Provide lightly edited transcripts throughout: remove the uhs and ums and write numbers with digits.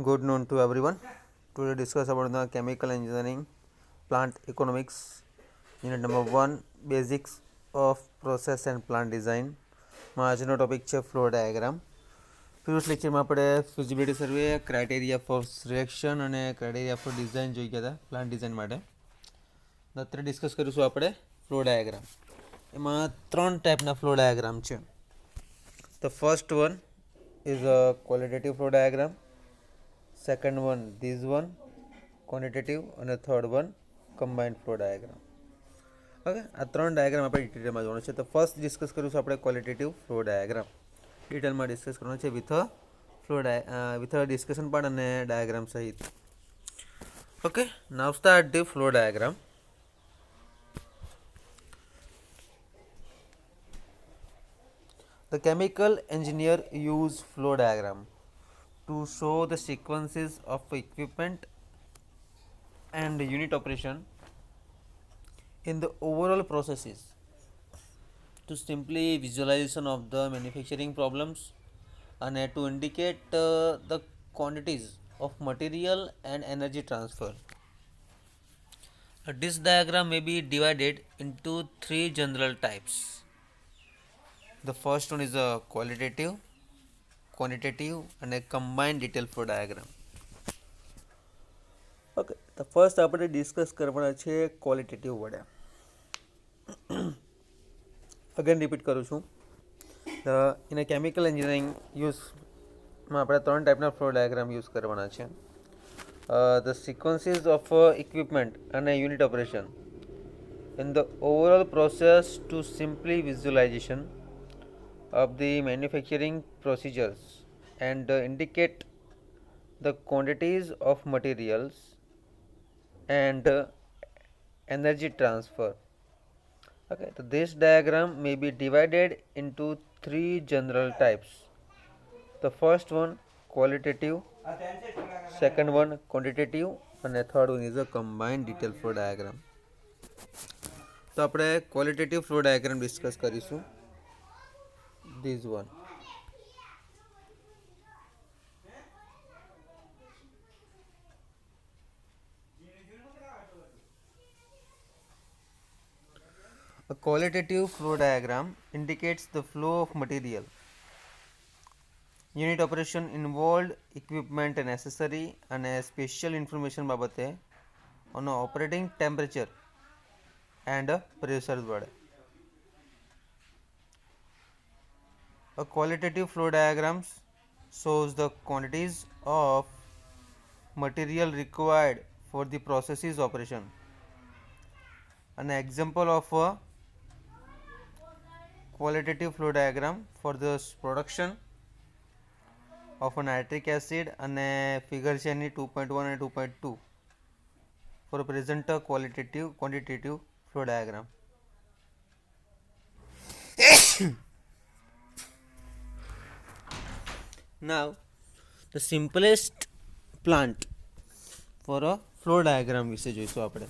Good noon to everyone. Today discuss about the chemical engineering, plant economics, unit number 1, basics of process and plant design. માં આજનો topic છે flow diagram. Previous લેક્ચરમાં આપણે feasibility સર્વે, criteria four selection અને criteria four design જોઈ ગયા હતા plant design માટે. અત્યારે ડિસ્કસ કરીશું આપણે ફ્લો ડાયાગ્રામ. એમાં 3 ટાઈપના ફ્લો ડાયાગ્રામ છે. The first one is a qualitative flow diagram. Second one, this one, quantitative, અને third one, combined flow diagram. Okay, આ 3 ડાયાગ્રામ આપણે ડિટેલમાં જોવાનું છે. તો ફર્સ્ટ ડિસ્કસ કરીશું આપણે ક્વોલિટેટિવ ફ્લો ડાયાગ્રામ. ડિટેલમાં ડિસ્કસ કરવાનો છે વિથ ડિસ્કશન પાર્ટ અને ડાયાગ્રામ સહિત. Okay, now start the flow diagram. The chemical engineer use flow diagram to show the sequences of equipment and unit operation in the overall processes to simply visualization of the manufacturing problems and to indicate the quantities of material and energy transfer. This diagram may be divided into 3 general types. The first one is a qualitative, quantitative and a combined detail flow diagram. Okay, તો first આપણે discuss કરવાના છે qualitative વડે. Again repeat કરું છું. In chemical engineering યુઝમાં આપણે 3 ટાઈપના flow diagram use કરવાના છે. ધ સિક્વન્સીસ ઓફ ઇક્વિપમેન્ટ અને unit operation in the overall process two simply visualisation of the manufacturing procedures and indicate the quantities of materials and energy transfer. Okay, so this diagram may be divided into 3 general types. The first one qualitative, second one quantitative and the third one is a combined detail flow diagram. તો આપણે qualitative flow diagram discuss કરીશું. This one. A qualitative flow diagram indicates the flow of material, unit operation involved, equipment and accessory and special information બાબતે on operating temperature and pressure વડે. A qualitative flow diagram shows the quantities of material required for the processes operation. An example of a qualitative flow diagram for the production of a nitric acid and a figure છે એની 2.1 and 2.2 for present a quantitative flow diagram. Now the simplest plant for a flow diagram વિશે જોઈશું આપણે.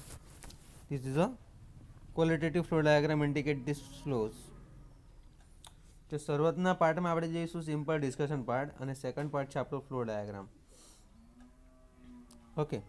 This is a qualitative flow diagram indicate these flows. તો શરૂઆતના પાર્ટમાં આપણે જઈશું simple discussion part અને second part છે આપણો flow diagram. Okay,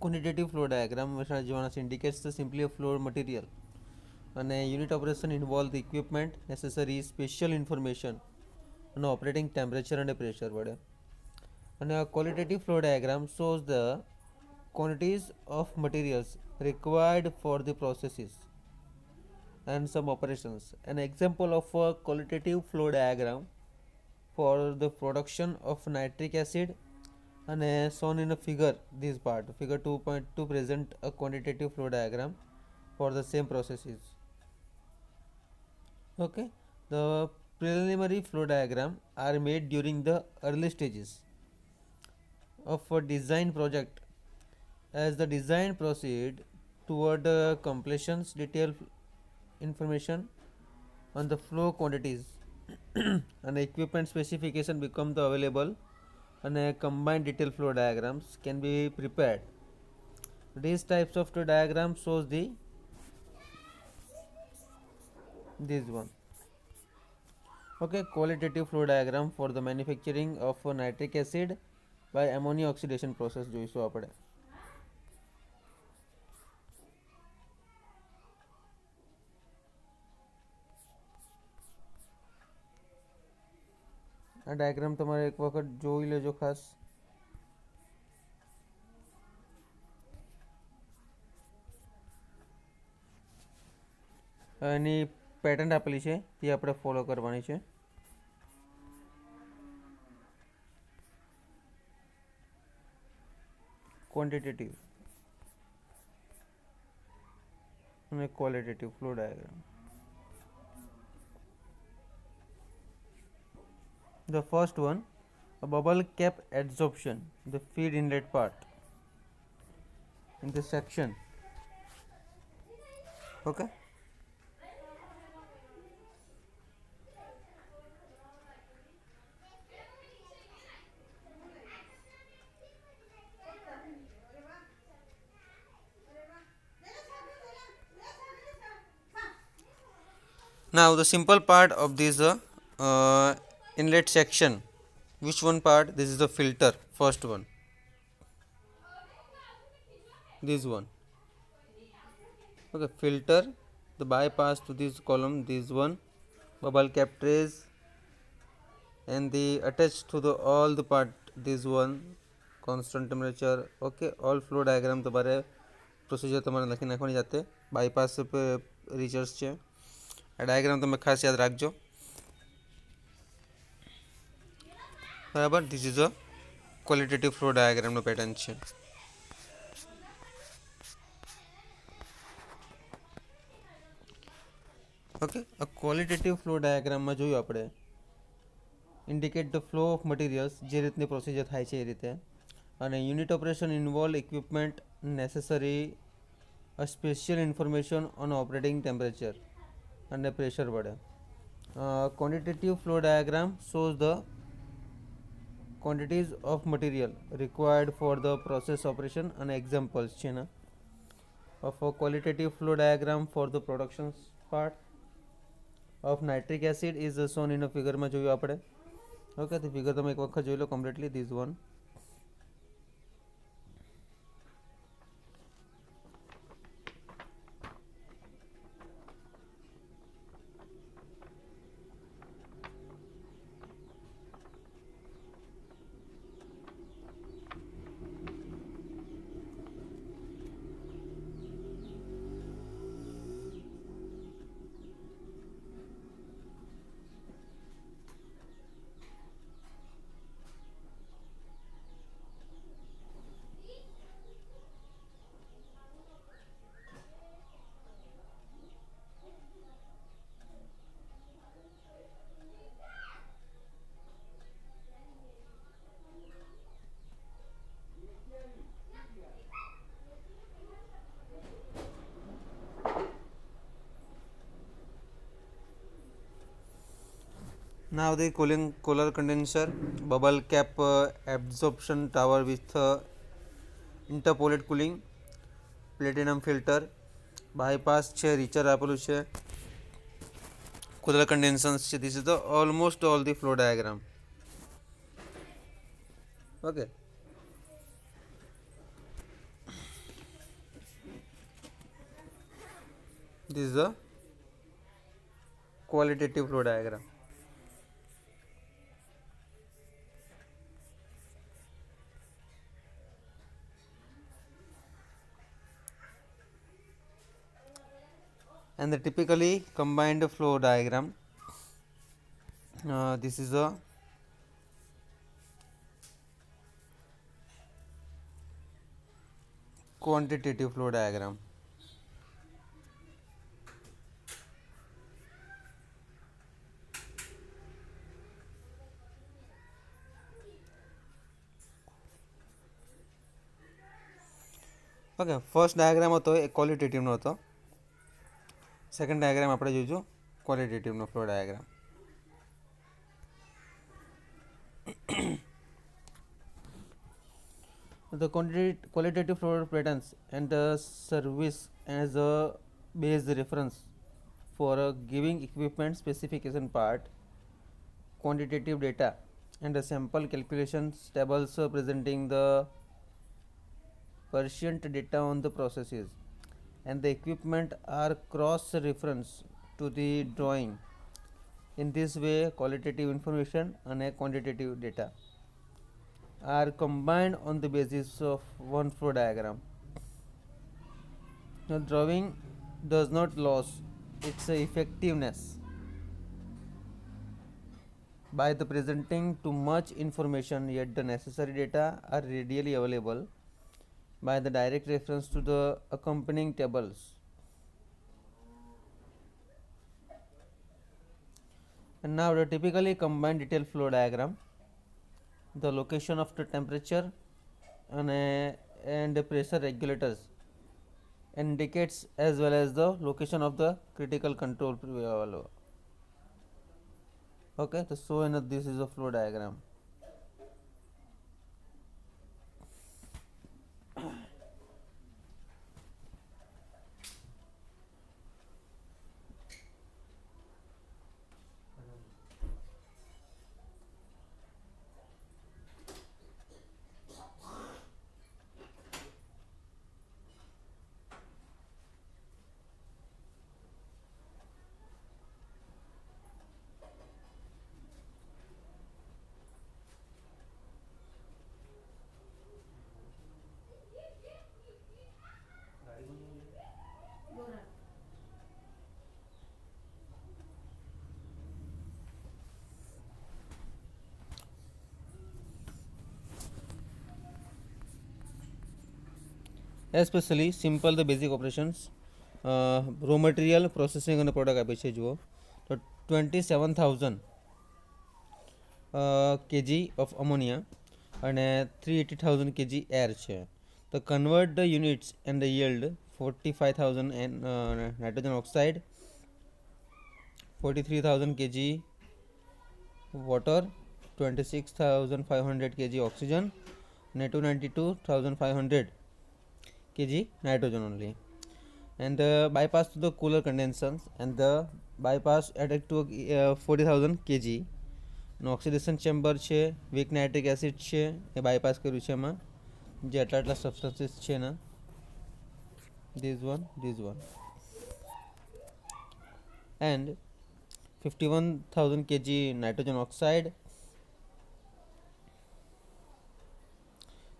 quantitative flow diagram indicates the simply a flow material and unit operation involve the equipment, necessary special information and operating temperature and pressure વડે. અને a qualitative flow diagram shows the quantities of materials required for the processes and some operations. An example of a qualitative flow diagram for the production of nitric acid and shown in a figure, this part figure 2.2 present a quantitative flow diagram for the same processes. Okay, the preliminary flow diagram are made during the early stages of a design project as the design proceed toward completions, detailed information on the flow quantities and equipment specification become the available, and a combined detailed flow diagrams can be prepared. These types of the diagram shows the this one. Okay, qualitative flow diagram for the manufacturing of nitric acid by ammonia oxidation process જોઈશું આપણે. આ diagram તમારે એક વખત જોઈ લેજો ખાસ. એની pattern આપેલી છે તે આપણે ફોલો કરવાની છે. ક્વોન્ટિટેટિવ અને qualitative flow diagram. The first one, a bubble cap adsorption, the feed inlet part in this section. Okay. Now the simple part of this inlet section, which one part? This is the filter, first one, this one. Okay, filter, the bypass to this column, this one, bubble cap trays, and the attached to the all the part, this one, constant temperature. Okay, all flow diagram તમારે procedure તમારે લખી નાખવાની જાતે. Bypass research છે. આ diagram તમે ખાસ યાદ રાખજો, બરાબર. This is a qualitative flow ડાયાગ્રામનો પેટર્ન છે. ઓકે, આ ક્વોલિટેટિવ ફ્લો ડાયાગ્રામમાં જોયું આપણે indicate the flow of materials, જે રીતની પ્રોસિજર થાય છે એ રીતે. અને unit operation involve equipment necessary a special information on operating temperature અને પ્રેશર વડે. Quantitative flow diagram shows the quantities of material required for the process operation and examples છે ને of a qualitative flow diagram for the production part of nitric acid is shown in a figure માં જોયું આપણે. Okay, તો figure તમે એક વખત જોઈ લો completely, this one. Now the cooling cooler condenser, bubble cap absorption tower with interpolate cooling, platinum filter, bypass છે, રીચર આપેલું છે, cooler condensers છે. This is the almost all the flow diagram. Okay. This is the qualitative flow diagram. And the typically combined flow diagram, this is a quantitative flow diagram. Okay, first diagram હતો એ ક્વોલિટેટિવનો હતો. Second diagram આપણે જોઈશું ક્વોલિટેટિવનો flow diagram. The qualitative flow patterns and the service as a base reference for a giving equipment specification part, quantitative data and the sample calculations tables presenting the percent data on the processes and the equipment are cross reference to the drawing. In this way, qualitative information and quantitative data are combined on the basis of one flow diagram. The drawing does not lose its effectiveness by the presenting too much information, yet the necessary data are readily available by the direct reference to the accompanying tables. And now the typically combined detailed flow diagram, the location of the temperature and the pressure regulators indicates as well as the location of the critical control valve. Okay, so this is a flow diagram. Especially simple the basic operations, raw material processing અને product આપે છે. જુઓ તો 27,000 kg of ammonia અને 380,000 kg air છે. તો convert the units and the yield 45,000 nitrogen oxide, 43,000 kg water, 26,500 kg oxygen and 292,500 kg nitrogen only, and the bypass to the cooler condensations and the bypass added to 40,000 kg. Oxidation chamber છે, week nitric acid છે એ bypass કર્યું છે એમાં, જે આટલા substances છે ને this one and 51,000 kg nitrogen oxide,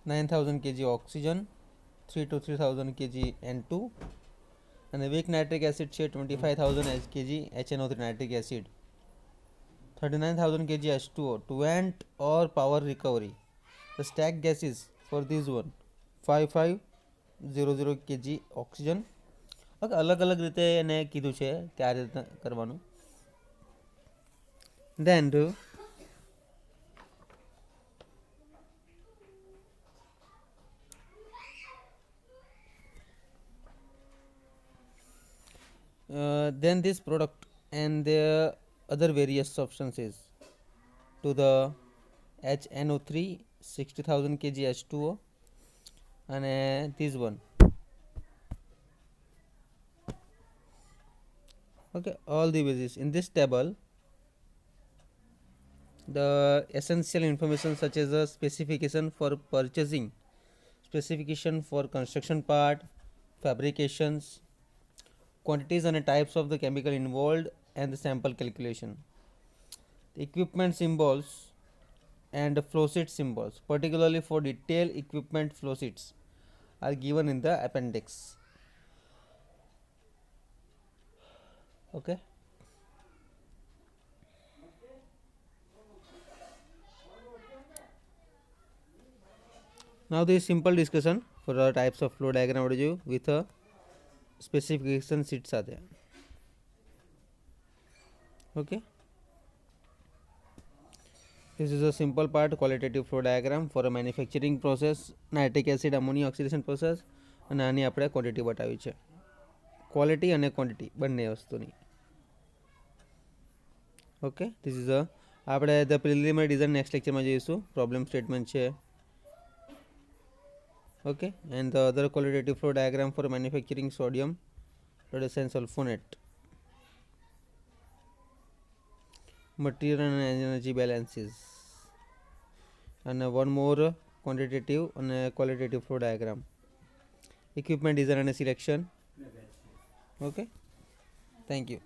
9,000 kg oxygen, 3 to 3,000 kg N2 and the weak nitric acid છે 25,000 kg HNO3 nitric acid, 39,000 kg H2O to vent or power recovery. The stack gases for this one 5500 kg oxygen. Okay, અલગ અલગ રીતે એને કીધું છે કે આ રીતે કરવાનું. Then this product and the other various substances to the HNO3 60,000 kg H2O and this one. Okay, all the bases in this table, the essential information such as the specification for purchasing, specification for construction part, fabrications, quantities and types of the chemical involved and the sample calculation, the equipment symbols and the flow sheet symbols, particularly for detailed equipment flow sheets, are given in the appendix. Okay, now this simple discussion for the types of flow diagram with a specification sheet સાથે. Okay, this is a simple part qualitative flow diagram for a manufacturing process, nitric acid ammonia oxidation process અને આની આપણે quantity બતાવી છે, quality અને quantity બંને વસ્તુની. Okay, this is આપણે ધ પ્રિલિમિનરી ડિઝાઇન નેક્સ્ટ લેક્ચરમાં જોઈશું. પ્રોબ્લેમ સ્ટેટમેન્ટ છે. Okay, and the other qualitative flow diagram for manufacturing sodium rhodesian sulfonate, material and energy balances, and one more quantitative and qualitative flow diagram, equipment design and selection. Okay, thank you.